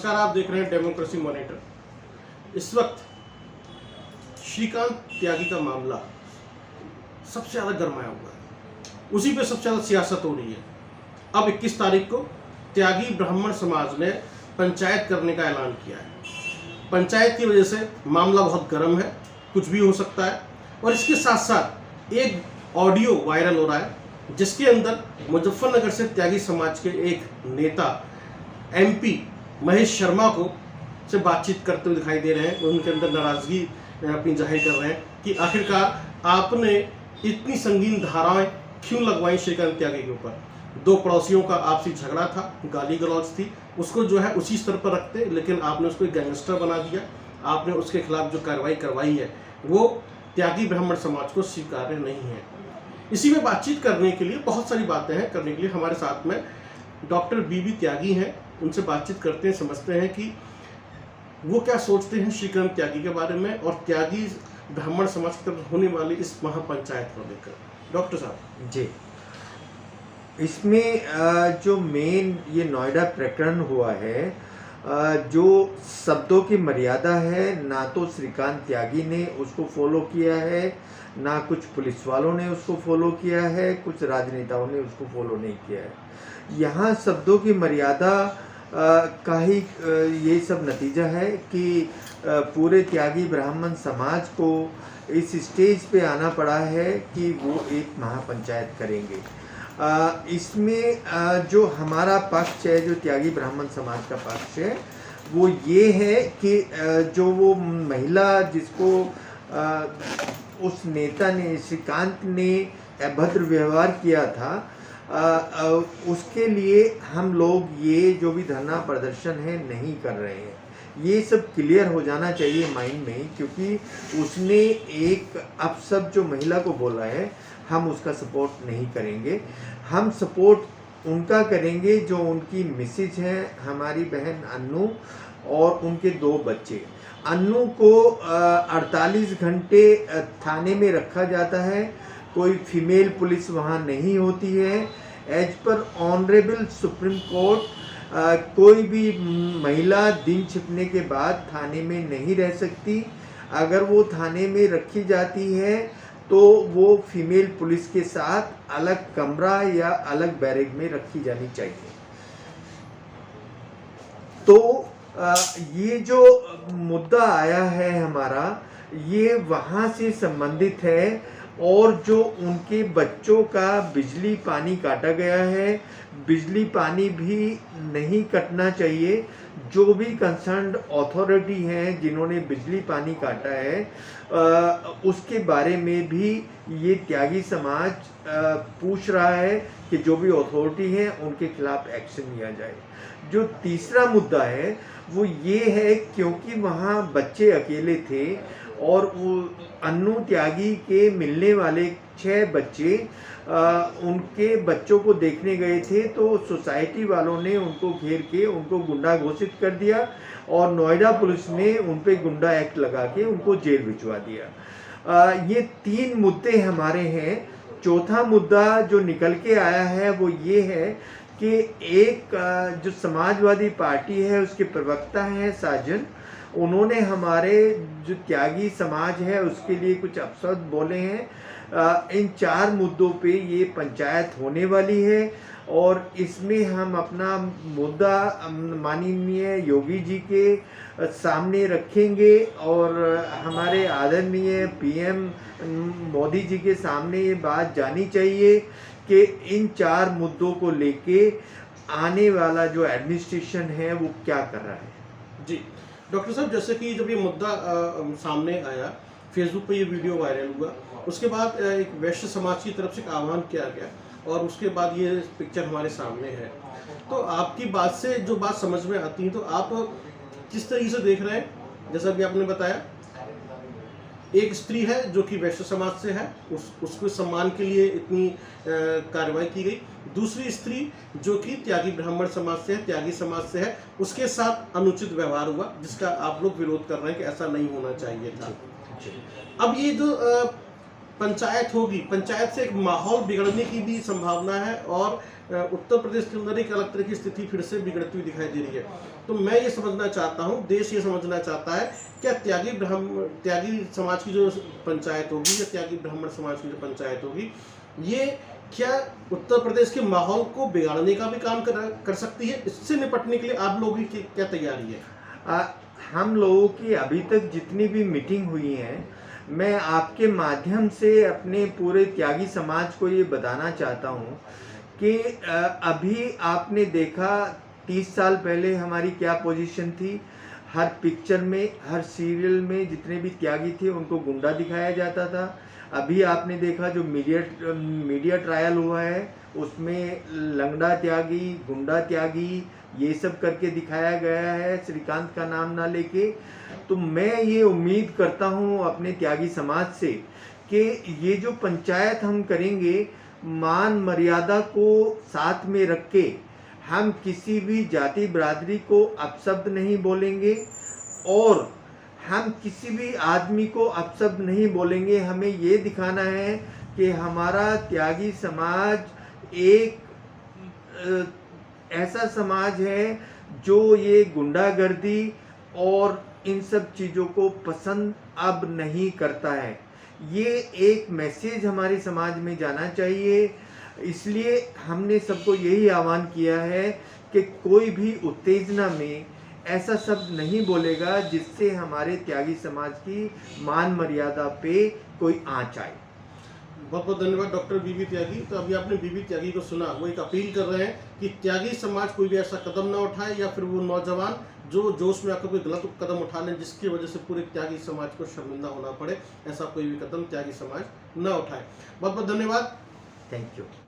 नमस्कार, आप देख रहे हैं डेमोक्रेसी मॉनिटर। इस वक्त श्रीकांत त्यागी का मामला सबसे ज़्यादा गरमाया हुआ है, उसी पे सबसे ज़्यादा सियासत हो रही है। अब 21 तारीख को त्यागी ब्राह्मण समाज ने पंचायत करने का ऐलान किया है। पंचायत की वजह से मामला बहुत गर्म है, कुछ भी हो सकता है। और इसके साथ साथ एक ऑडियो वायरल हो रहा है जिसके अंदर मुजफ्फरनगर से त्यागी समाज के एक नेता MP महेश शर्मा को से बातचीत करते हुए दिखाई दे रहे हैं। उनके अंदर नाराजगी अपनी जाहिर कर रहे हैं कि आखिरकार आपने इतनी संगीन धाराएं क्यों लगवाई श्रीकांत त्यागी के ऊपर। दो पड़ोसियों का आपसी झगड़ा था, गाली गलौज थी, उसको जो है उसी स्तर पर रखते, लेकिन आपने उसको एक गैंगस्टर बना दिया। आपने उसके खिलाफ जो कार्रवाई करवाई है वो त्यागी ब्राह्मण समाज को स्वीकार्य नहीं है। इसी में बातचीत करने के लिए बहुत सारी बातें हैं करने के लिए हमारे साथ में डॉक्टर BB त्यागी हैं। उनसे बातचीत करते हैं, समझते हैं कि वो क्या सोचते हैं श्रीकांत त्यागी के बारे में और त्यागी ब्राह्मण समाज की तरफ होने वाली इस महापंचायत को लेकर। डॉक्टर साहब जी, इसमें जो मेन ये नोएडा प्रकरण हुआ है, जो शब्दों की मर्यादा है, ना तो श्रीकांत त्यागी ने उसको फॉलो किया है, ना कुछ पुलिस वालों ने उसको फॉलो किया है, कुछ राजनेताओं ने उसको फॉलो नहीं किया है। यहाँ शब्दों की मर्यादा का ही ये सब नतीजा है कि पूरे त्यागी ब्राह्मण समाज को इस स्टेज पे आना पड़ा है कि वो एक महापंचायत करेंगे। इसमें जो हमारा पक्ष है, जो त्यागी ब्राह्मण समाज का पक्ष है, वो ये है कि जो वो महिला जिसको उस नेता ने, श्रीकांत ने अभद्र व्यवहार किया था, उसके लिए हम लोग ये जो भी धरना प्रदर्शन है नहीं कर रहे हैं। ये सब क्लियर हो जाना चाहिए माइंड में, क्योंकि उसने एक अपशब्द जो महिला को बोला है, हम उसका सपोर्ट नहीं करेंगे। हम सपोर्ट उनका करेंगे जो उनकी मिसेज हैं, हमारी बहन अन्नू और उनके 2 बच्चे। अन्नू को 48 घंटे थाने में रखा जाता है, कोई फीमेल पुलिस वहाँ नहीं होती है। As per honourable supreme court कोई भी महिला दिन छिपने के बाद थाने में नहीं रह सकती। अगर वो थाने में रखी जाती है तो वो फीमेल पुलिस के साथ अलग कमरा या अलग बैरक में रखी जानी चाहिए। तो ये जो मुद्दा आया है हमारा, ये वहाँ से संबंधित है। और जो उनके बच्चों का बिजली पानी काटा गया है, बिजली पानी भी नहीं कटना चाहिए। जो भी कंसर्न्ड अथॉरिटी हैं जिन्होंने बिजली पानी काटा है, उसके बारे में भी ये त्यागी समाज पूछ रहा है कि जो भी अथॉरिटी है उनके खिलाफ एक्शन लिया जाए। जो तीसरा मुद्दा है वो ये है, क्योंकि वहाँ बच्चे अकेले थे और वो अन्नू त्यागी के मिलने वाले 6 बच्चे उनके बच्चों को देखने गए थे, तो सोसाइटी वालों ने उनको घेर के उनको गुंडा घोषित कर दिया और नोएडा पुलिस ने उन पे गुंडा एक्ट लगा के उनको जेल भिजवा दिया। ये 3 मुद्दे हमारे हैं। चौथा मुद्दा जो निकल के आया है वो ये है कि एक जो समाजवादी पार्टी है उसके प्रवक्ता हैं साजन, उन्होंने हमारे जो त्यागी समाज है उसके लिए कुछ अपशब्द बोले हैं। इन 4 मुद्दों पे ये पंचायत होने वाली है और इसमें हम अपना मुद्दा माननीय योगी जी के सामने रखेंगे और हमारे आदरणीय PM मोदी जी के सामने ये बात जानी चाहिए कि इन 4 मुद्दों को लेके आने वाला जो एडमिनिस्ट्रेशन है वो क्या कर रहा है। जी डॉक्टर साहब, जैसे कि जब ये मुद्दा सामने आया, फेसबुक पे ये वीडियो वायरल हुआ, उसके बाद एक वैश्य समाज की तरफ से एक आह्वान किया गया और उसके बाद ये पिक्चर हमारे सामने है। तो आपकी बात से जो बात समझ में आती है, तो आप किस तरीके से देख रहे हैं? जैसा कि आपने बताया, एक स्त्री है जो कि वैश्य समाज से है, उसको सम्मान के लिए इतनी कार्रवाई की गई। दूसरी स्त्री जो कि त्यागी ब्राह्मण समाज से है, त्यागी समाज से है, उसके साथ अनुचित व्यवहार हुआ जिसका आप लोग विरोध कर रहे हैं कि ऐसा नहीं होना चाहिए था। अब ये जो पंचायत होगी, पंचायत से एक माहौल बिगड़ने की भी संभावना है और उत्तर प्रदेश के अंदर एक अलग तरह की स्थिति फिर से बिगड़ती हुई दिखाई दे रही है। तो मैं ये समझना चाहता हूँ, देश ये समझना चाहता है, क्या त्यागी समाज की जो पंचायत होगी या त्यागी ब्राह्मण समाज की जो पंचायत होगी, ये क्या उत्तर प्रदेश के माहौल को बिगाड़ने का भी काम कर सकती है? इससे निपटने के लिए आप लोगों की क्या तैयारी है? हम लोगों की अभी तक जितनी भी मीटिंग हुई है, मैं आपके माध्यम से अपने पूरे त्यागी समाज को ये बताना चाहता हूँ कि अभी आपने देखा 30 साल पहले हमारी क्या पोजीशन थी। हर पिक्चर में, हर सीरियल में जितने भी त्यागी थे उनको गुंडा दिखाया जाता था। अभी आपने देखा जो मीडिया ट्रायल हुआ है उसमें लंगड़ा त्यागी, गुंडा त्यागी ये सब करके दिखाया गया है, श्रीकांत का नाम ना लेके। तो मैं ये उम्मीद करता हूँ अपने त्यागी समाज से कि ये जो पंचायत हम करेंगे, मान मर्यादा को साथ में रख के हम किसी भी जाति बिरादरी को अपशब्द नहीं बोलेंगे और हम किसी भी आदमी को अपशब्द नहीं बोलेंगे। हमें ये दिखाना है कि हमारा त्यागी समाज एक ऐसा समाज है जो ये गुंडागर्दी और इन सब चीज़ों को पसंद अब नहीं करता है। ये एक मैसेज हमारे समाज में जाना चाहिए। इसलिए हमने सबको यही आह्वान किया है कि कोई भी उत्तेजना में ऐसा शब्द नहीं बोलेगा जिससे हमारे त्यागी समाज की मान मर्यादा पे कोई आँच आए। बहुत बहुत धन्यवाद डॉक्टर बीबी त्यागी। तो अभी आपने बीबी त्यागी को सुना, वो एक अपील कर रहे हैं कि त्यागी समाज कोई भी ऐसा कदम ना उठाए या फिर वो नौजवान जो जोश में आकर कोई गलत कदम उठा लें जिसकी वजह से पूरे त्यागी समाज को शर्मिंदा होना पड़े, ऐसा कोई भी कदम त्यागी समाज ना उठाए। बहुत बहुत धन्यवाद। Thank you.